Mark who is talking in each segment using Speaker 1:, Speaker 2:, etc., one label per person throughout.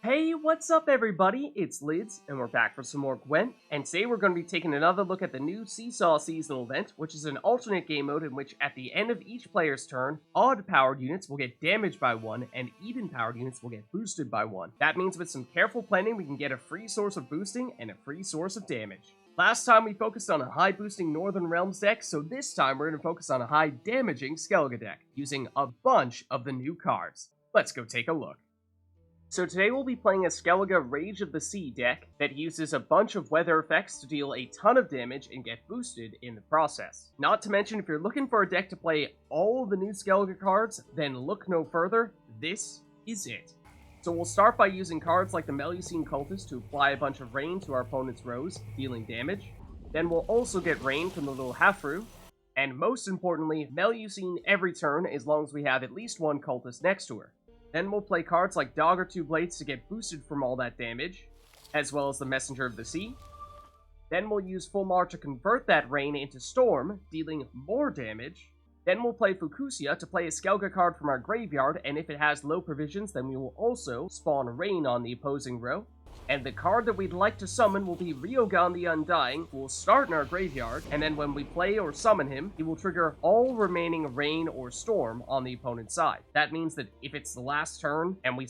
Speaker 1: Hey, what's up everybody? It's Lids, and we're back for some more Gwent, and today we're going to be taking another look at the new Seesaw seasonal event, which is an alternate game mode in which at the end of each player's turn, odd-powered units will get damaged by 1, and even-powered units will get boosted by 1. That means with some careful planning, we can get a free source of boosting and a free source of damage. Last time we focused on a high-boosting Northern Realms deck, so this time we're going to focus on a high-damaging Skellige deck, using a bunch of the new cards. Let's go take a look. So today we'll be playing a Skellige Rage of the Sea deck that uses a bunch of weather effects to deal a ton of damage and get boosted in the process. Not to mention, if you're looking for a deck to play all of the new Skellige cards, then look no further, this is it. So we'll start by using cards like the Melusine Cultist to apply a bunch of rain to our opponent's rows, dealing damage. Then we'll also get rain from the little Hafru, and most importantly, Melusine every turn as long as we have at least one cultist next to her. Then we'll play cards like Dagur Two Blades to get boosted from all that damage, as well as the Messenger of the Sea. Then we'll use Fulmar to convert that rain into Storm, dealing more damage. Then we'll play Fucusya to play a Skellige card from our graveyard, and if it has low provisions, then we will also spawn rain on the opposing row. And the card that we'd like to summon will be Rioghan the Undying, who will start in our graveyard, and then when we play or summon him, he will trigger all remaining rain or storm on the opponent's side. That means that if it's the last turn, and we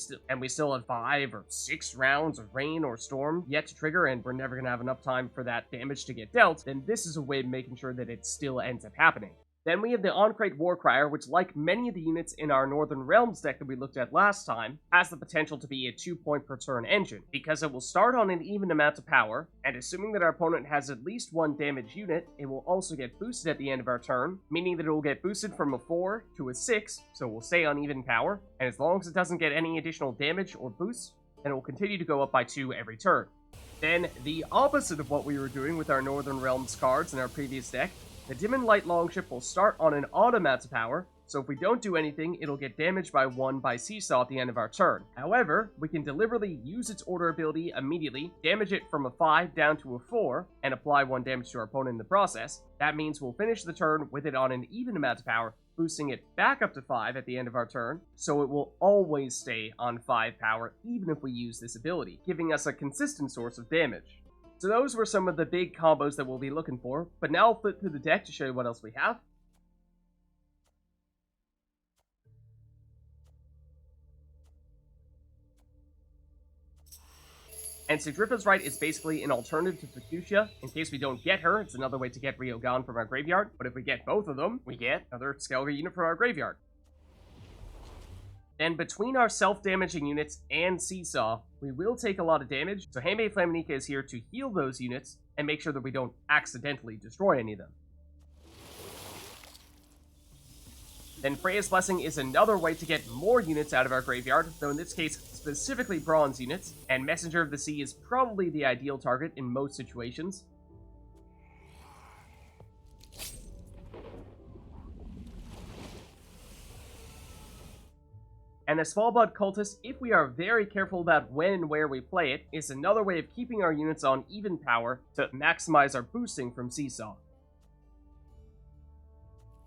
Speaker 1: still have 5 or 6 rounds of rain or storm yet to trigger, and we're never going to have enough time for that damage to get dealt, then this is a way of making sure that it still ends up happening. Then we have the Oncrate Warcrier, which, like many of the units in our Northern Realms deck that we looked at last time, has the potential to be a 2-point per turn engine, because it will start on an even amount of power, and assuming that our opponent has at least one damaged unit, it will also get boosted at the end of our turn, meaning that it will get boosted from a 4 to a 6, so it will stay on even power, and as long as it doesn't get any additional damage or boosts, then it will continue to go up by 2 every turn. Then, the opposite of what we were doing with our Northern Realms cards in our previous deck, the Dim and Light Longship will start on an odd amount of power, so if we don't do anything, it'll get damaged by 1 by Seesaw at the end of our turn. However, we can deliberately use its order ability immediately, damage it from a 5 down to a 4, and apply 1 damage to our opponent in the process. That means we'll finish the turn with it on an even amount of power, boosting it back up to 5 at the end of our turn, so it will always stay on 5 power even if we use this ability, giving us a consistent source of damage. So those were some of the big combos that we'll be looking for, but now I'll flip through the deck to show you what else we have. And Sigdrifa's Rite is basically an alternative to Fucusya. In case we don't get her, it's another way to get Rioghan from our graveyard, but if we get both of them, we get another Skellige unit from our graveyard. Then between our self-damaging units and Seesaw, we will take a lot of damage, so Heymaey Flaminica is here to heal those units and make sure that we don't accidentally destroy any of them. Then Freya's Blessing is another way to get more units out of our graveyard, though in this case specifically bronze units, and Messenger of the Sea is probably the ideal target in most situations. And a Svalbard Cultist, if we are very careful about when and where we play it, is another way of keeping our units on even power to maximize our boosting from Seesaw.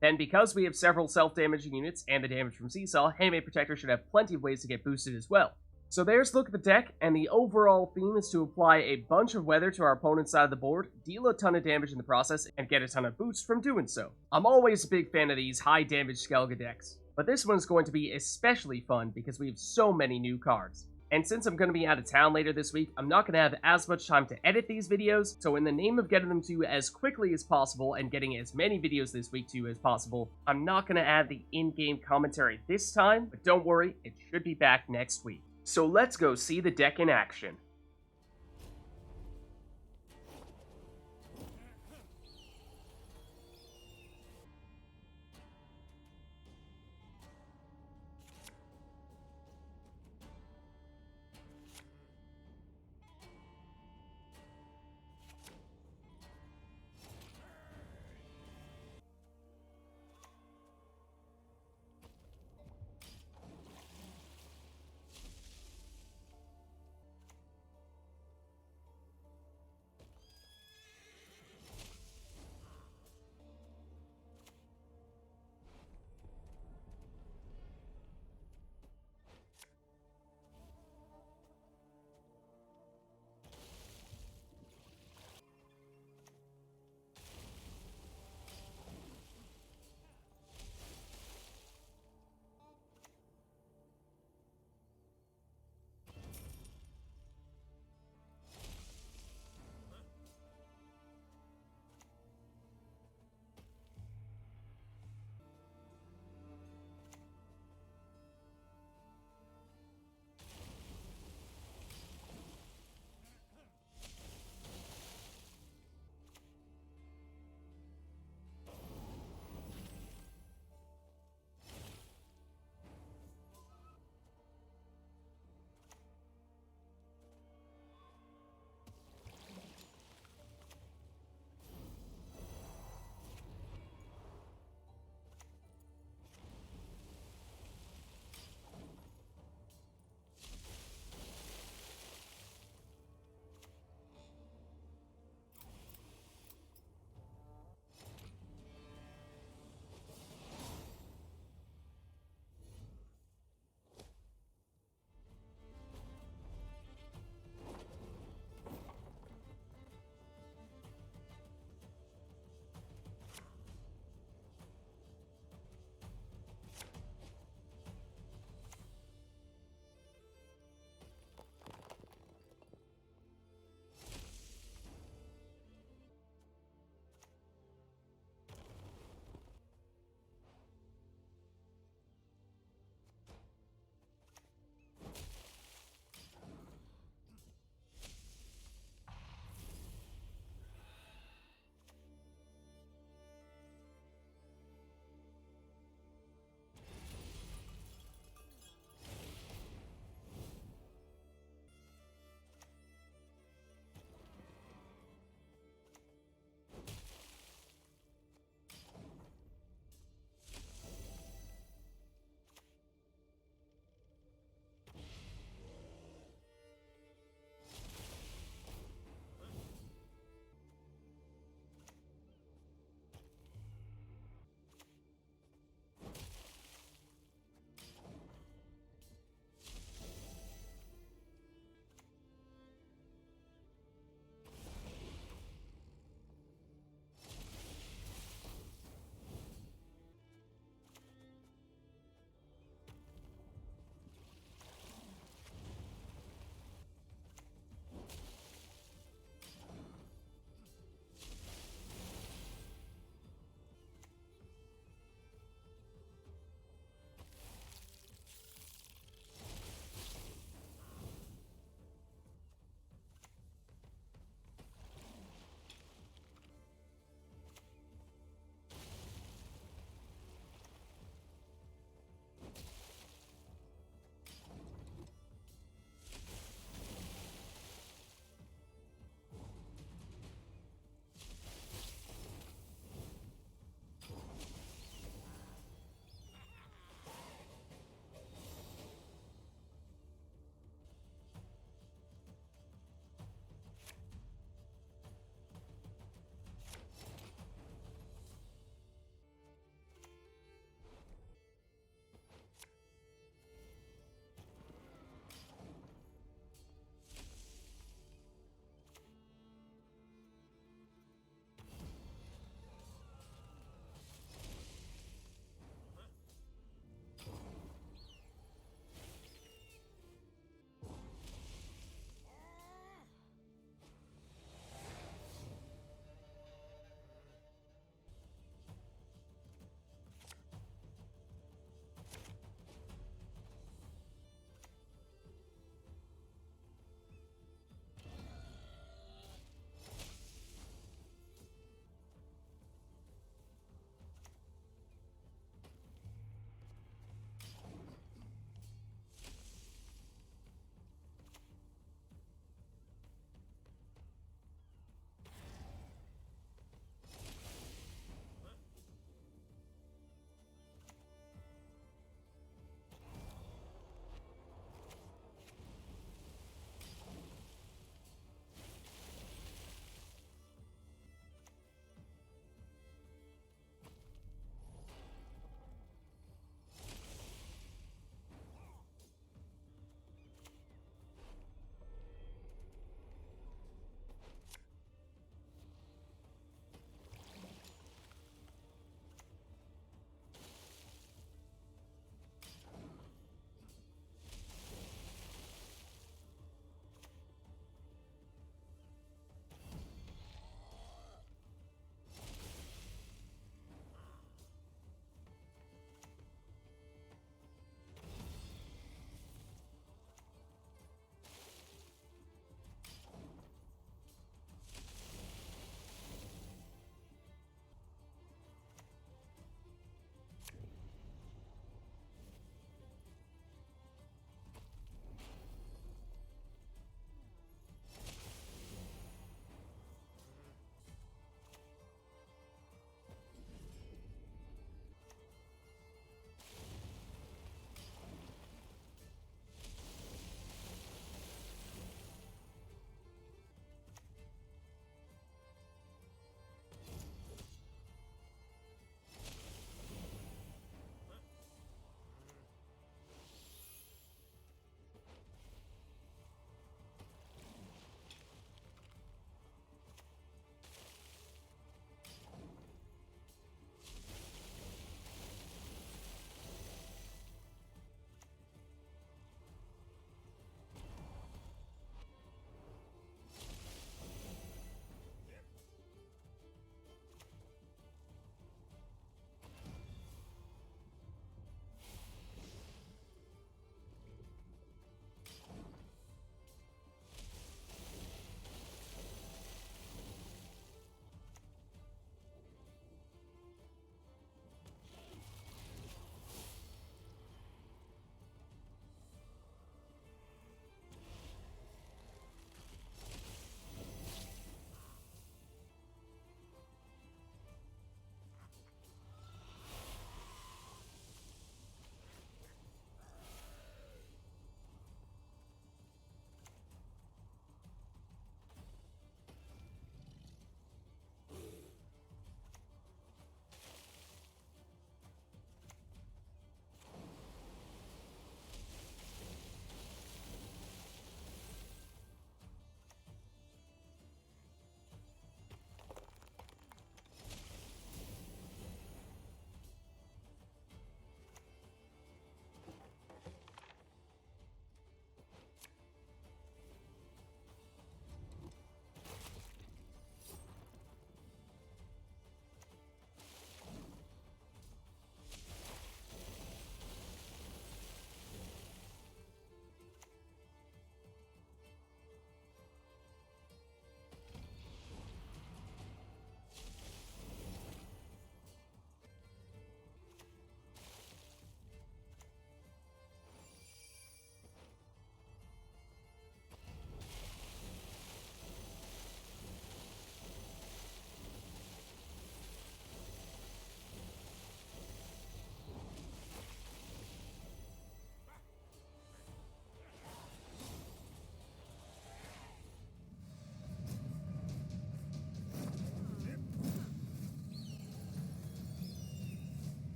Speaker 1: Then because we have several self-damaging units and the damage from Seesaw, Heymaey Protector should have plenty of ways to get boosted as well. So there's a look at the deck, and the overall theme is to apply a bunch of weather to our opponent's side of the board, deal a ton of damage in the process, and get a ton of boost from doing so. I'm always a big fan of these high-damage Skellige decks, but this one's going to be especially fun because we have so many new cards. And since I'm going to be out of town later this week, I'm not going to have as much time to edit these videos, so in the name of getting them to you as quickly as possible and getting as many videos this week to you as possible, I'm not going to add the in-game commentary this time, but don't worry, it should be back next week. So let's go see the deck in action.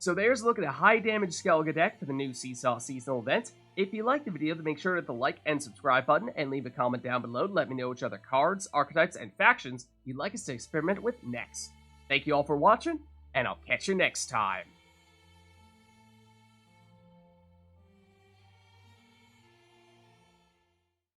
Speaker 1: So there's a look at a high damage Skellige deck for the new Seesaw seasonal event. If you liked the video, then make sure to hit the like and subscribe button and leave a comment down below to let me know which other cards, archetypes, and factions you'd like us to experiment with next. Thank you all for watching, and I'll catch you next time.